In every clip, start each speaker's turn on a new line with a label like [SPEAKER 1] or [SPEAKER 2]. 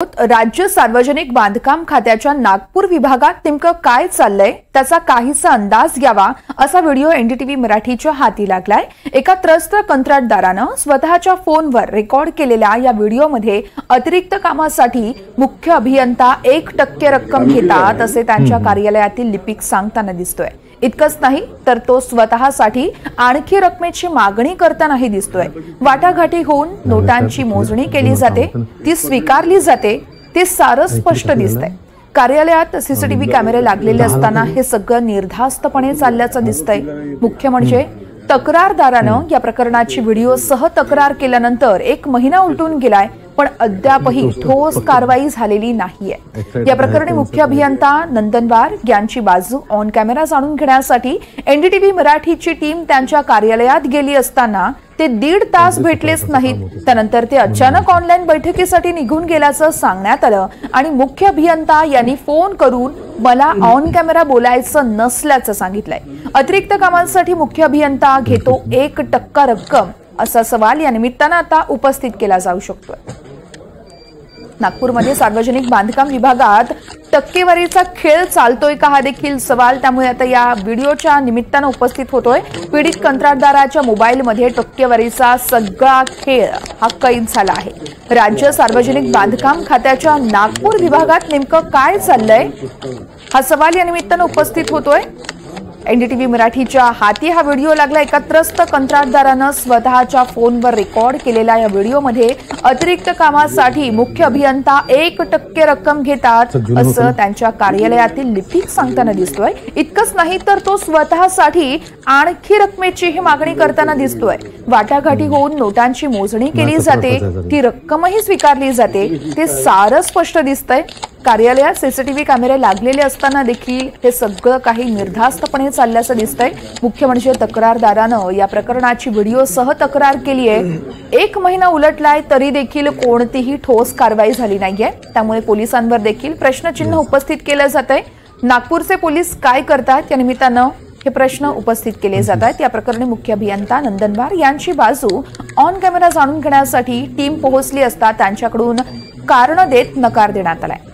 [SPEAKER 1] राज्य सार्वजनिक बांधकाम खात्याच्या नागपूर विभागात नेमकं काय चाललंय त्याचा काहीसा अंदाज घ्यावा असा व्हिडिओ एनडीटीव्ही मराठीच्या हाती लागलाय। एका त्रस्त कंत्राटदारानं स्वतःच्या फोनवर रेकॉर्ड केलेल्या या व्हिडिओमध्ये अतिरिक्त कामासाठी मुख्य अभियंता 1% रक्कम घेतात असे त्यांच्या कार्यालयातील लिपिक सांगताना दिसतोय। इतकंच नाही तर तो स्वतःसाठी आणखी रकमेची मागणी करतानाही दिसतोय। वाटाघाटी होऊन नोटांची मोजणी केली जाते, ती स्वीकारली जाते, ते सारं स्पष्ट दिसतंय। कार्यालयात सीसीटीव्ही कॅमेरे लागलेले असताना हे सगळं निर्धास्तपणे चालल्याचं दिसतंय। मुख्य म्हणजे तक्रारदारानं या प्रकरणाची व्हिडिओसह तक्रार केल्यानंतर 1 महिना उलटून गेलाय, पण अद्यापही ठोस कारवाई झालेली नाहीये। या प्रकरणी मुख्य अभियंता नंदनवार यांची बाजू ऑन कॅमेरा जाणून घेण्यासाठी एनडीटीव्ही मराठीची टीम त्यांच्या कार्यालयात गेली असताना ते 1.5 तास भेटलेच नाहीत। त्यानंतर ते अचानक ऑनलाईन बैठकीसाठी निघून गेल्याचं सांगण्यात आलं आणि मुख्य अभियंता यांनी फोन करून मला ऑन कॅमेरा बोलायचं नसल्याचं सांगितलंय। अतिरिक्त कामांसाठी मुख्य अभियंता घेतो 1% रक्कम असा सवाल या निमित्तानं आता उपस्थित केला जाऊ शकतोय। नागपूरमध्ये सार्वजनिक बांधकाम विभागात टक्केवारीचा खेळ चालतोय का हा देखील सवाल त्यामुळे आता या व्हिडिओच्या निमित्तानं उपस्थित होतोय। पीडित कंत्राटदाराच्या मोबाईलमध्ये टक्केवारीचा सगळा खेळ हा कैद झाला आहे। राज्य सार्वजनिक बांधकाम खात्याच्या नागपूर विभागात नेमकं काय चाललंय हा सवाल या निमित्तानं उपस्थित होतोय। एनडीटीव्ही मराठीच्या हाती हा व्हिडिओ लागला। एका त्रस्त कंत्राटदारानं स्वतःच्या फोनवर रेकॉर्ड केलेल्या या व्हिडिओमध्ये अतिरिक्त कामासाठी मुख्य अभियंता 1% रक्कम घेतात असं त्यांच्या कार्यालयातील लिपिक सांगताना दिसतोय। इतकंच नाही तर तो स्वतःसाठी आणखी रकमेचीही मागणी करताना दिसतोय। वाटाघाटी होऊन नोटांची मोजणी केली जाते, ती रक्कमही स्वीकारली जाते, ते सारं स्पष्ट दिसतंय। कार्यालयात सीसीटीव्ही कॅमेरे लागलेले असताना देखील हे सगळं काही निर्धास्तपणे चालल्याचं दिसतंय। मुख्य म्हणजे तक्रारदारानं या प्रकरणाची व्हिडिओसह तक्रार केली आहे। 1 महिना उलटलाय तरी देखील कोणतीही ठोस कारवाई झाली नाहीये, त्यामुळे पोलिसांवर देखील प्रश्नचिन्ह उपस्थित केलं जातंय। नागपूरचे पोलीस काय करतात या निमित्तानं हे प्रश्न उपस्थित केले जात आहेत। या प्रकरणी मुख्य अभियंता नंदनवार यांची बाजू ऑन कॅमेरा जाणून घेण्यासाठी टीम पोहोचली असता त्यांच्याकडून कारण देत नकार देण्यात आलाय।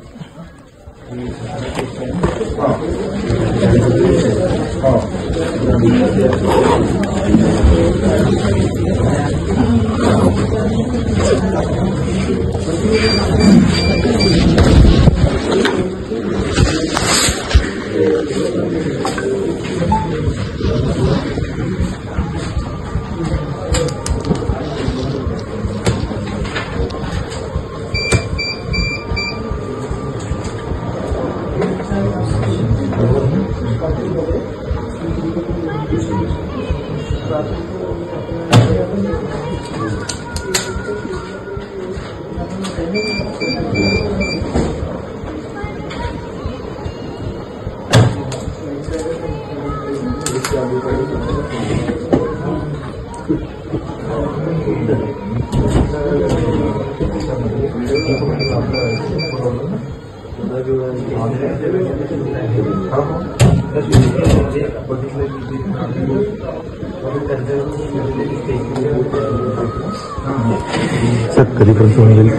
[SPEAKER 2] सर कधीपर्यंत होऊन गेली?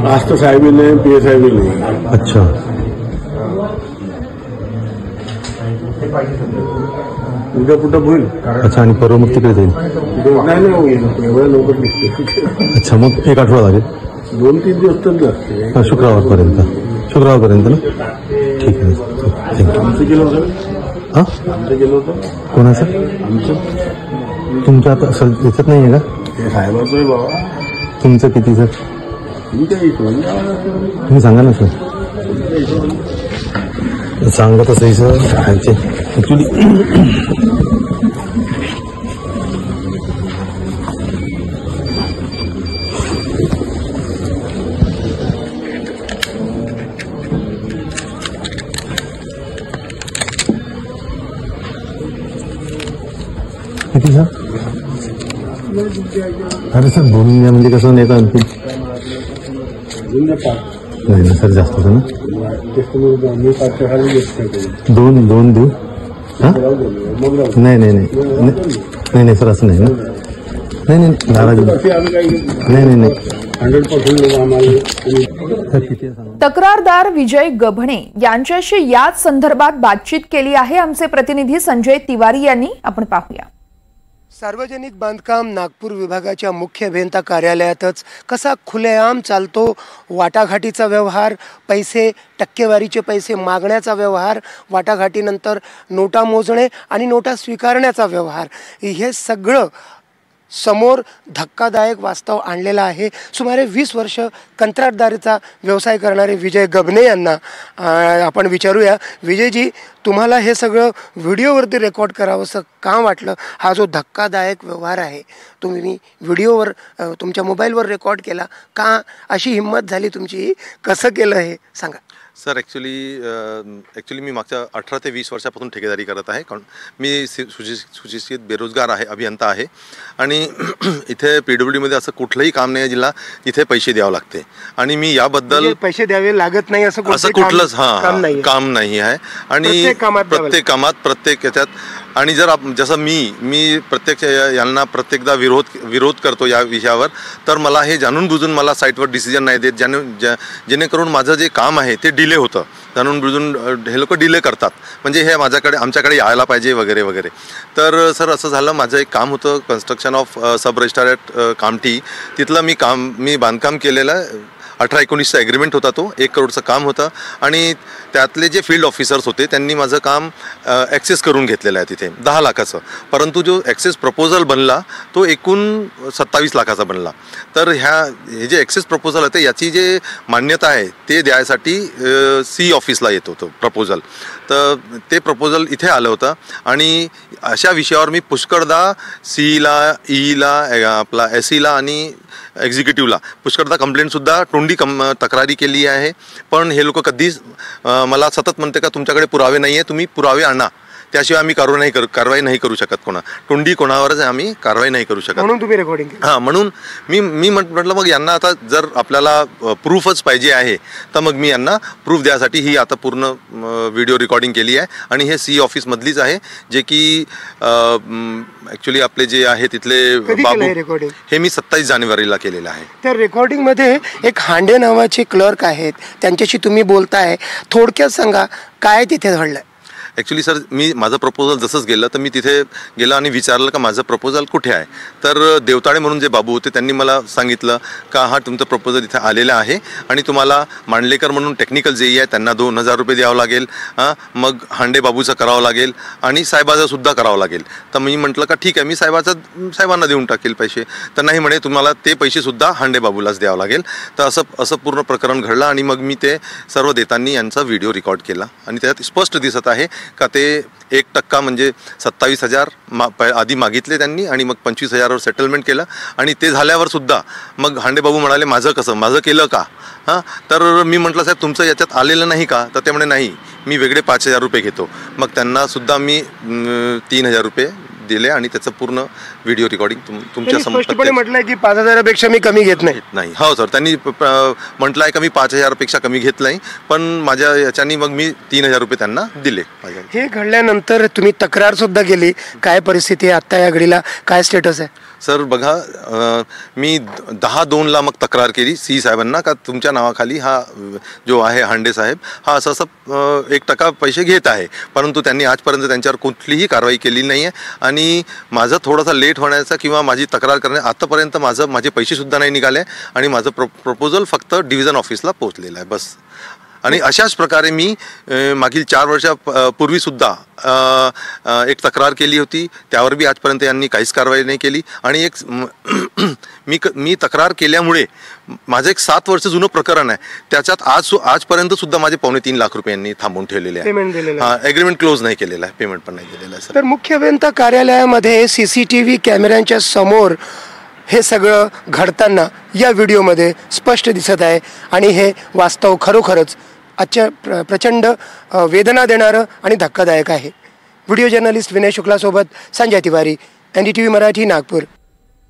[SPEAKER 3] आज तो साहेब ने PSI भी नहीं।
[SPEAKER 2] अच्छा,
[SPEAKER 3] उद्या कुठं होईल?
[SPEAKER 2] अच्छा, आणि परवा मग तिकडे जाईल?
[SPEAKER 3] नाही होईल, एवढ्या लवकर निघते।
[SPEAKER 2] अच्छा, मग 1 आठवडा लागेल?
[SPEAKER 3] 2-3 दिवस तर लागते।
[SPEAKER 2] शुक्रवारपर्यंत ना? ठीक आहे, थँक्यू।
[SPEAKER 3] आमचं गेलं होतं?
[SPEAKER 2] हां,
[SPEAKER 3] आमचं गेलं होतं?
[SPEAKER 2] कोणाचं?
[SPEAKER 3] आमचं
[SPEAKER 2] तुमच्या आता सर याच्यात नाही आहे का?
[SPEAKER 3] ते साहेबाचं आहे बाबा।
[SPEAKER 2] तुमचं किती सर?
[SPEAKER 3] तुमच्या हिशोबाने
[SPEAKER 2] तुम्ही सांगा ना सर। सांगा तसंही सर खायचे ॲक्च्युली किती सर? अरे सर बोलून घ्या, म्हणजे कसं नाही का आणखी नाही ना सर, जास्त होतं ना? 2 देऊ? हां, नाही नाही नाही नाही नाही सर, असं नाही ना. नाही नाराज
[SPEAKER 3] असे आम्ही काही
[SPEAKER 2] नाही
[SPEAKER 3] 100% लोक आम्हाला
[SPEAKER 2] सर किती सांगा.
[SPEAKER 1] तक्रारदार विजय गभणे यांच्याशी याच संदर्भात बातचीत केली आहे आमचे प्रतिनिधी संजय तिवारी यांनी. आपण पाहूया.
[SPEAKER 4] सार्वजनिक बांधकाम नागपूर विभागाच्या मुख्य अभियंता कार्यालयातच कसा खुलेआम चालतो वाटाघाटीचा व्यवहार, पैसे टक्केवारीचे पैसे मागण्याचा व्यवहार, वाटाघाटीनंतर नोटा मोजणे आणि नोटा स्वीकारण्याचा व्यवहार, हे सगळं समोर धक्कादायक वास्तव आणलेला आहे. सुमारे 20 वर्ष कंत्राटदारीचा व्यवसाय करणारे विजय गभणे यांना आपण विचारूया. विजयजी, तुम्हाला हे सगळं व्हिडिओवरती रेकॉर्ड करावंसं का वाटलं? हा जो धक्कादायक व्यवहार आहे तुम्ही व्हिडिओवर तुमच्या मोबाईलवर रेकॉर्ड केला का? अशी हिंमत झाली तुमची? कसं केलं हे सांगा.
[SPEAKER 5] सर ॲक्च्युली मी मागच्या 18 ते 20 वर्षापासून ठेकेदारी करत आहे. कारण मी सुशिक्षित बेरोजगार आहे, अभियंता आहे आणि इथे PWDमध्ये असं कुठलंही काम नाही आहे जिला इथे पैसे द्यावं लागते. आणि मी याबद्दल
[SPEAKER 4] पैसे द्यावे लागत नाही असं
[SPEAKER 5] कुठलंच काम नाही आहे. आणि प्रत्येक कामात प्रत्येक याच्यात आणि जर जसं मी प्रत्यक्ष यांना प्रत्येकदा विरोध करतो या विषयावर, तर मला हे जाणून बुजून मला साईटवर डिसिजन नाही देत, जेणेकरून माझं जे काम आहे ते डिले होतं. जाणून बुजून हे लोक डिले करतात, म्हणजे हे आमच्याकडे यायला पाहिजे वगैरे वगैरे. तर सर असं झालं, माझं एक काम होतं construction of sub registrar at Kamthi. तिथलं मी बांधकाम केलेलं 18-19चा ॲग्रीमेंट होता, तो 1 करोडचं काम होतं. आणि त्यातले जे फील्ड ऑफिसर्स होते त्यांनी माझं काम ॲक्सेस करून घेतलेलं आहे तिथे 10 लाखाचं. परंतु जो ॲक्सेस प्रपोजल बनला तो एकूण 27 लाखाचा बनला. तर हे जे ॲक्सेस प्रपोजल होते याची जे मान्यता आहे ते द्यायसाठी सी ऑफिसला येत होतं प्रपोजल. तर ते प्रपोजल इथे आलं होतं आणि अशा विषयावर मी पुष्कळदा सीईला, ईला, आपला SEला आणि एक्झिक्युटिव्हला पुष्कळदा कंप्लेंटसुद्धा तक्रारी केली आहे. पण हे लोक कधीच मला सतत म्हणते का तुमच्याकडे पुरावे नाही आहे, तुम्ही पुरावे आणा, त्याशिवाय आम्ही कारवाई नाही करू शकत. कोणावरच आम्ही कारवाई नाही करू शकत.
[SPEAKER 4] म्हणून तुम्ही रेकॉर्डिंग
[SPEAKER 5] हां, म्हणून मी म्हटलं मग यांना आता जर आपल्याला प्रूफच पाहिजे आहे तर मग मी यांना प्रूफ द्यासाठी ही आता पूर्ण व्हिडिओ रेकॉर्डिंग केली आहे. आणि हे सी ऑफिसमधलीच आहे, जे की ॲक्च्युली आपले जे आहे तिथले बाबू, हे मी 27 जानेवारीला केलेलं आहे.
[SPEAKER 4] तर रेकॉर्डिंगमध्ये एक हांडे नावाचे क्लर्क आहेत, त्यांच्याशी तुम्ही बोलताय. थोडक्यात सांगा काय तिथे घडलं?
[SPEAKER 5] ॲक्च्युली सर, माझं प्रपोजल जसंच गेलं तर मी तिथे गेलं आणि विचारलं का माझं प्रपोजल कुठे आहे. तर देवताळे म्हणून जे बाबू होते त्यांनी मला सांगितलं का हा तुमचं प्रपोजल इथे आलेलं आहे आणि तुम्हाला मांडलेकर म्हणून टेक्निकल JE आहे त्यांना 2000 रुपये द्यावं लागेल, मग हांडे बाबूचं करावं लागेल आणि साहेबाचं सुद्धा करावं लागेल. तर मी म्हटलं का ठीक आहे, मी साहेबांना देऊन टाकेल पैसे. तर नाही म्हणे, तुम्हाला ते पैसेसुद्धा हांडे बाबूलाच द्यावं लागेल. तर असं पूर्ण प्रकरण घडलं आणि मग मी ते सर्व देताना यांचा व्हिडिओ रेकॉर्ड केला आणि त्यात स्पष्ट दिसत आहे का ते 1% म्हणजे 27,000 आधी मागितले त्यांनी आणि मग 25,000वर सेटलमेंट केलं. आणि ते झाल्यावर सुद्धा मग हांडेबाबू म्हणाले माझं केलं का? तर मी म्हटलं साहेब तुमचं याच्यात आलेलं नाही का? तर ते म्हणे नाही, मी वेगळे 5,000 रुपये घेतो. मग त्यांना सुद्धा मी 3,000 रुपये दिले आणि त्याचं पूर्ण व्हिडिओ रेकॉर्डिंग तुमच्या
[SPEAKER 4] स्पष्टपणे म्हटलंय की 5,000पेक्षा मी कमी घेत नाही.
[SPEAKER 5] हो सर, त्यांनी म्हटलं आहे का मी 5,000पेक्षा कमी घेत नाही, पण माझ्या याच्यानी मग मी 3,000 रुपये त्यांना दिले.
[SPEAKER 4] हे घडल्यानंतर तुम्ही तक्रार सुद्धा केली, काय परिस्थिती आहे आत्ता या घडीला, काय स्टेटस आहे?
[SPEAKER 5] सर बघा, मी 10/2ला मग तक्रार केली सी साहेबांना का तुमच्या नावाखाली हा जो आहे हांडे साहेब हा असं 1% पैसे घेत आहे. परंतु त्यांनी आजपर्यंत त्यांच्यावर कुठलीही कारवाई केली नाही आहे. आणि माझं थोडासा लेट होण्याचा किंवा माझी तक्रार करणे आतापर्यंत माझे पैसेसुद्धा नाही निघाले आणि माझं प्रपोजल फक्त डिव्हिजन ऑफिसला पोहोचलेलं आहे बस. आणि अशाच प्रकारे मी मागील 4 वर्षापूर्वीसुद्धा एक तक्रार केली होती, त्यावर बी आजपर्यंत यांनी काहीच कारवाई नाही केली. आणि एक मी तक्रार केल्यामुळे माझं एक 7 वर्ष जुनं प्रकरण आहे, त्याच्यात आजपर्यंत सुद्धा माझे 2.25 लाख रुपये यांनी थांबवून ठेवलेले आहे. ॲग्रीमेंट क्लोज नाही केलेला आहे, पेमेंट पण नाही केलेलं आहे.
[SPEAKER 4] तर मुख्य अभियंता कार्यालयामध्ये CCTV कॅमेऱ्यांच्या समोर हे सगळं घडताना या व्हिडिओमध्ये स्पष्ट दिसत आहे. आणि हे वास्तव खरोखरच आजच्या प्रचंड वेदना देणारं आणि धक्कादायक आहे. व्हिडिओ जर्नलिस्ट विनय शुक्लासोबत संजय तिवारी, NDTV मराठी, नागपूर.